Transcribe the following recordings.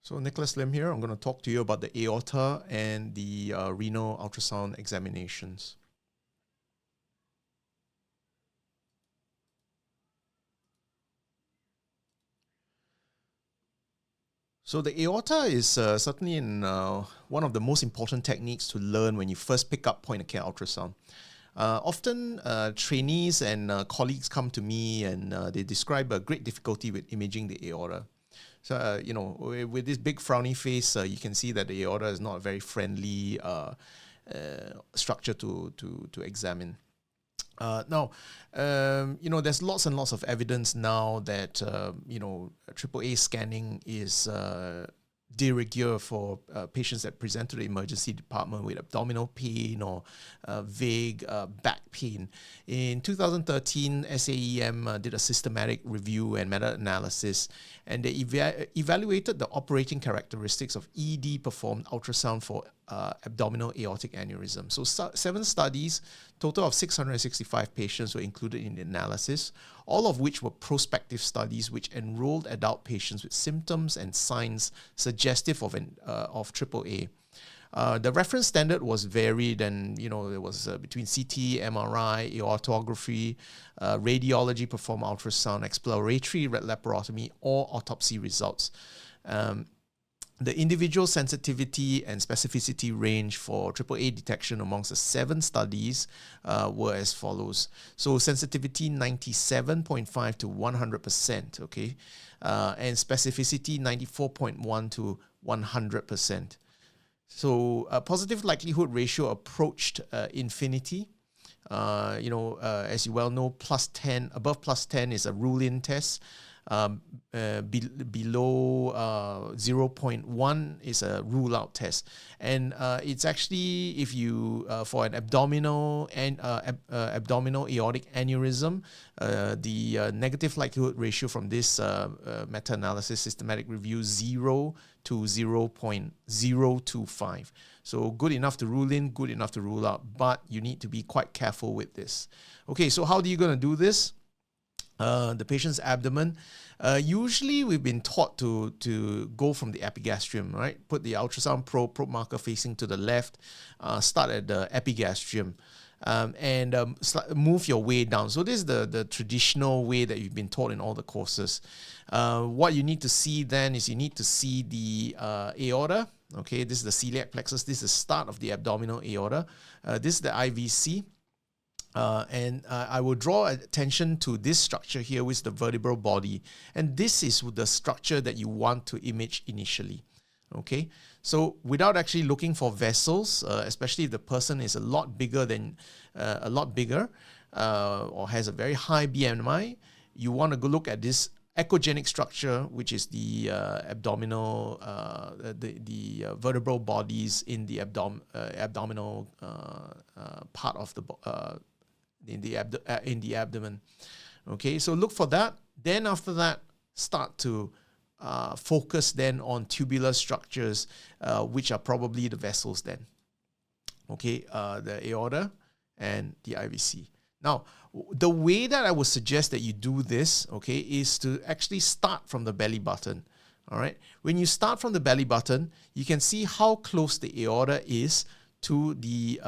So Nicholas Lim here. I'm going to talk to you about the aorta and the renal ultrasound examinations. So the aorta is certainly one of the most important techniques to learn when you first pick up point-of-care ultrasound. Often trainees and colleagues come to me and they describe a great difficulty with imaging the aorta. So, with this big frowny face, you can see that the aorta is not a very friendly structure to examine. There's lots and lots of evidence now that, AAA scanning is de rigueur for patients that present to the emergency department with abdominal pain or vague back pain. In 2013, SAEM did a systematic review and meta-analysis, and they evaluated the operating characteristics of ED-performed ultrasound for abdominal aortic aneurysm. So 7 studies, total of 665 patients were included in the analysis, all of which were prospective studies which enrolled adult patients with symptoms and signs suggestive of AAA. The reference standard was varied, and it was between CT, MRI, aortography, radiology performed ultrasound, exploratory laparotomy, or autopsy results. The individual sensitivity and specificity range for AAA detection amongst the 7 studies were as follows. So sensitivity 97.5 to 100%, okay, and specificity 94.1 to 100%. So a positive likelihood ratio approached infinity. As you well know, above plus 10 is a rule-in test. Below 0.1 is a rule-out test, and it's actually, if you for an abdominal aortic aneurysm, the negative likelihood ratio from this meta-analysis systematic review 0 to 0.025. So good enough to rule in, good enough to rule out, but you need to be quite careful with this. Okay, so how are you going to do this? The patient's abdomen. Usually we've been taught to go from the epigastrium, right? Put the ultrasound probe marker facing to the left, start at the epigastrium, and move your way down. So this is the traditional way that you've been taught in all the courses. What you need to see then is you need to see the aorta. Okay, this is the celiac plexus. This is the start of the abdominal aorta. This is the IVC. I will draw attention to this structure here, which is the vertebral body. And this is the structure that you want to image initially. Okay, so without actually looking for vessels, especially if the person is a lot bigger or has a very high BMI, you want to go look at this echogenic structure, which is the abdominal, the vertebral bodies in the abdominal part of the in the abdomen. Okay, so look for that. Then after that, start to focus then on tubular structures, which are probably the vessels then. Okay, the aorta and the IVC. Now, the way that I would suggest that you do this, okay, is to actually start from the belly button. All right, when you start from the belly button, you can see how close the aorta is to the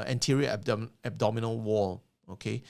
anterior abdominal wall. Okay,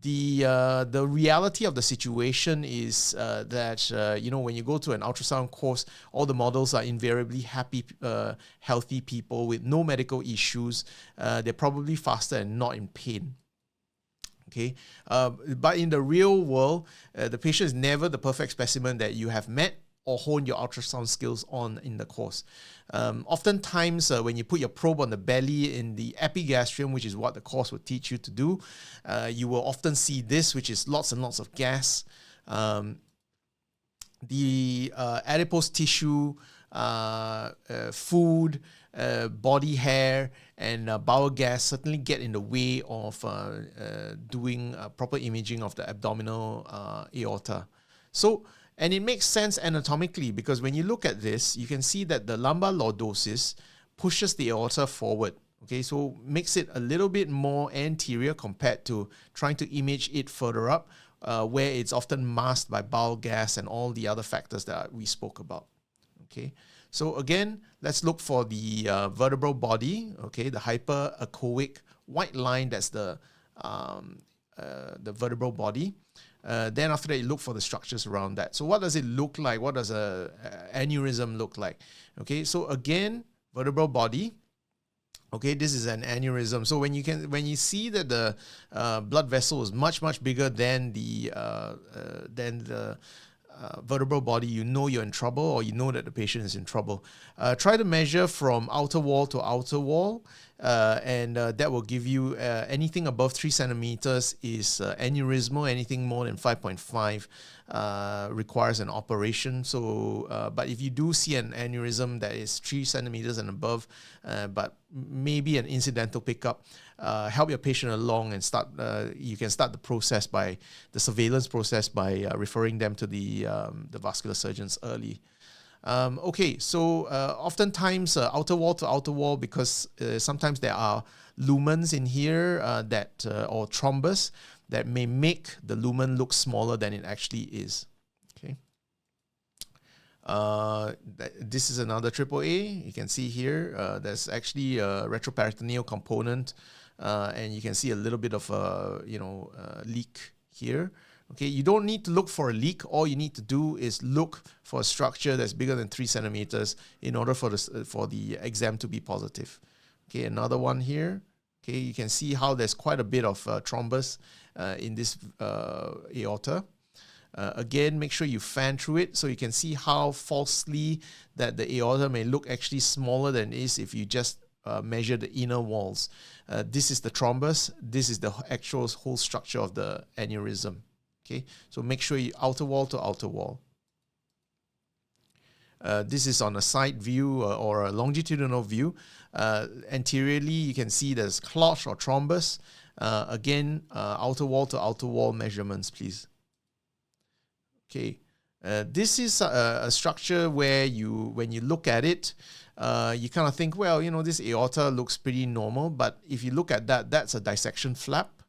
the reality of the situation is that when you go to an ultrasound course, all the models are invariably happy, healthy people with no medical issues. They're probably faster and not in pain. Okay, but in the real world, the patient is never the perfect specimen that you have met or hone your ultrasound skills on in the course. Oftentimes, when you put your probe on the belly in the epigastrium, which is what the course will teach you to do, you will often see this, which is lots and lots of gas. The adipose tissue, food, body hair, and bowel gas certainly get in the way of doing proper imaging of the abdominal aorta. And it makes sense anatomically, because when you look at this, you can see that the lumbar lordosis pushes the aorta forward. Okay, so makes it a little bit more anterior compared to trying to image it further up. where it's often masked by bile gas and all the other factors that we spoke about. Okay, so again, let's look for the vertebral body. Okay, the hyperechoic white line, that's the vertebral body. Then after that, you look for the structures around that. So what does it look like? What does a aneurysm look like? Okay, so again, vertebral body. Okay, this is an aneurysm. So when you see that the blood vessel is much bigger than the vertebral body, you know you're in trouble, or you know that the patient is in trouble. Try to measure from outer wall to outer wall, and that will give you anything above 3 centimeters is aneurysmal. Anything more than 5.5 requires an operation. So, but if you do see an aneurysm that is 3 centimeters and above, but maybe an incidental pickup, help your patient along and start. You can start the process by the surveillance process by referring them to the vascular surgeons early. Okay, so oftentimes outer wall to outer wall, because sometimes there are lumens in here or thrombus that may make the lumen look smaller than it actually is. Okay. This is another AAA. You can see here there's actually a retroperitoneal component, and you can see a little bit of a leak here. Okay, you don't need to look for a leak. All you need to do is look for a structure that's bigger than 3 centimeters in order for the exam to be positive. Okay, another one here. Okay, you can see how there's quite a bit of thrombus in this aorta. Again, make sure you fan through it so you can see how falsely that the aorta may look actually smaller than it is if you just measure the inner walls. This is the thrombus. This is the actual whole structure of the aneurysm. Okay, so make sure you outer wall to outer wall. This is on a side view or a longitudinal view. Anteriorly, you can see there's clot or thrombus. Again, outer wall to outer wall measurements, please. Okay, this is a structure where when you look at it, you kind of think, well, this aorta looks pretty normal, but if you look at that, that's a dissection flap.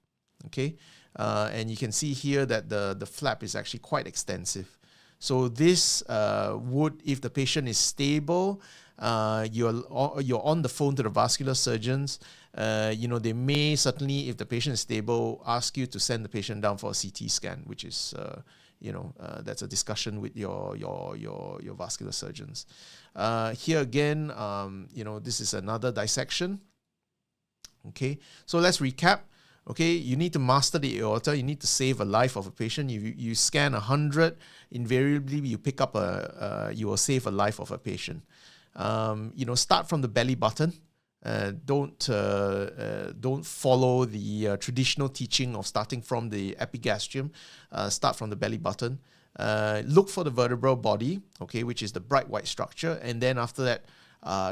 Okay. And you can see here that the flap is actually quite extensive. So this would, if the patient is stable, you're on the phone to the vascular surgeons. They may certainly, if the patient is stable, ask you to send the patient down for a CT scan, which is that's a discussion with your vascular surgeons. Here again, this is another dissection. Okay, so let's recap. Okay, you need to master the aorta. You need to save a life of a patient. You scan 100, invariably you pick up you will save a life of a patient. Start from the belly button. Don't follow the traditional teaching of starting from the epigastrium. Start from the belly button. Look for the vertebral body, okay, which is the bright white structure, and then after that,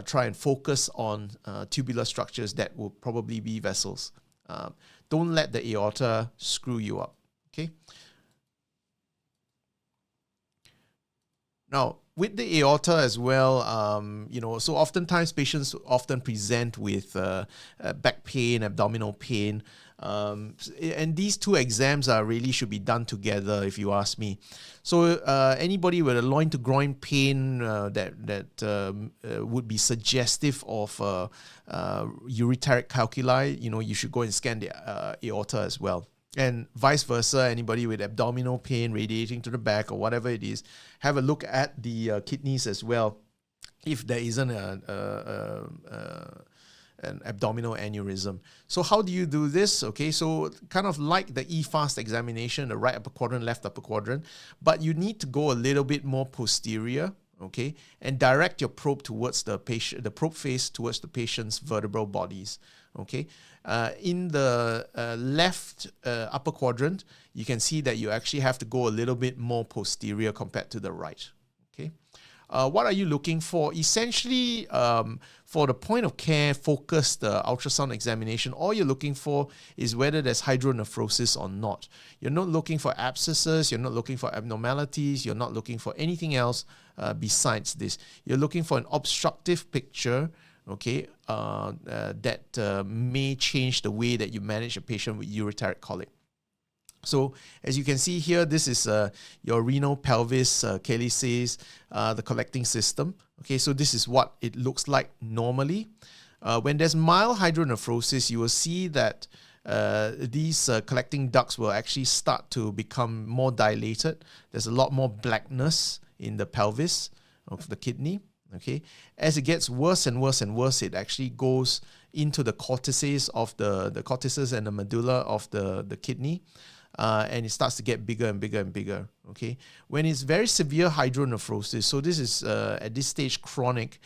try and focus on tubular structures that will probably be vessels. Don't let the aorta screw you up, okay? Now, with the aorta as well, so oftentimes patients often present with back pain, abdominal pain, and these two exams really should be done together, if you ask me. So anybody with a loin to groin pain that would be suggestive of ureteric calculi, you should go and scan the aorta as well. And vice versa, anybody with abdominal pain radiating to the back or whatever it is, have a look at the kidneys as well, if there isn't an abdominal aneurysm. So how do you do this? Okay, so kind of like the EFAST examination, the right upper quadrant, left upper quadrant, but you need to go a little bit more posterior, okay, and direct your probe towards the probe face towards the patient's vertebral bodies, okay. In the left upper quadrant, you can see that you actually have to go a little bit more posterior compared to the right, okay. What are you looking for? Essentially, for the point of care focused ultrasound examination, all you're looking for is whether there's hydronephrosis or not. You're not looking for abscesses, you're not looking for abnormalities, you're not looking for anything else besides this. You're looking for an obstructive picture, okay, that may change the way that you manage a patient with ureteric colic. So as you can see here, this is your renal pelvis calyces, the collecting system. Okay, so this is what it looks like normally. When there's mild hydronephrosis, you will see that these collecting ducts will actually start to become more dilated. There's a lot more blackness in the pelvis of the kidney. Okay, as it gets worse and worse and worse, it actually goes into the cortices of the cortices and the medulla of the kidney. And it starts to get bigger and bigger and bigger. Okay, when it's very severe hydronephrosis, so this is at this stage chronic,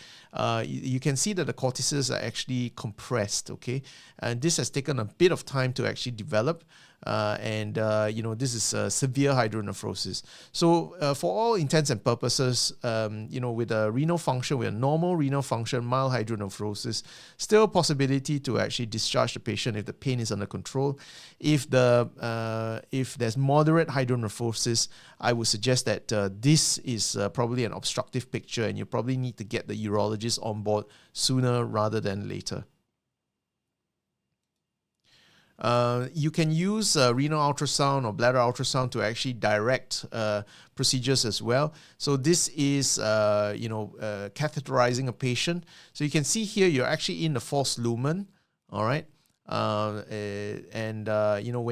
you can see that the cortices are actually compressed. Okay, and this has taken a bit of time to actually develop. This is severe hydronephrosis. So for all intents and purposes, with a renal function, with a normal renal function, mild hydronephrosis, still a possibility to actually discharge the patient if the pain is under control. If there's moderate hydronephrosis, I would suggest that this is probably an obstructive picture, and you probably need to get the urologist on board sooner rather than later. You can use renal ultrasound or bladder ultrasound to actually direct procedures as well. So this is, catheterizing a patient. So you can see here you're actually in the false lumen, all right? When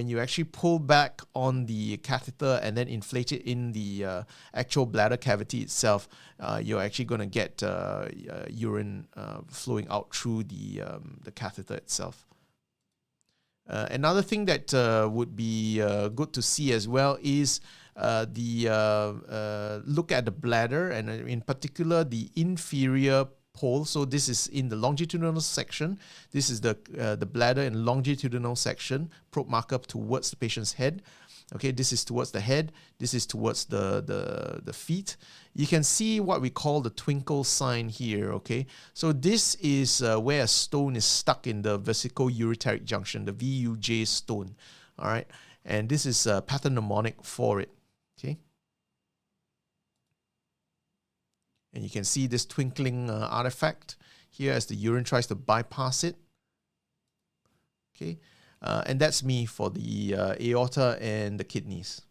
you actually pull back on the catheter and then inflate it in the actual bladder cavity itself, you're actually going to get urine flowing out through the catheter itself. Another thing that would be good to see as well is look at the bladder, and in particular the inferior pole. So this is in the longitudinal section. This is the bladder in longitudinal section, probe marker towards the patient's head. Okay, this is towards the head. This is towards the feet. You can see what we call the twinkle sign here. Okay, so this is where a stone is stuck in the vesico-ureteric junction, the VUJ stone. All right, and this is pathognomonic for it. Okay, and you can see this twinkling artifact here as the urine tries to bypass it. Okay. And that's me for the aorta and the kidneys.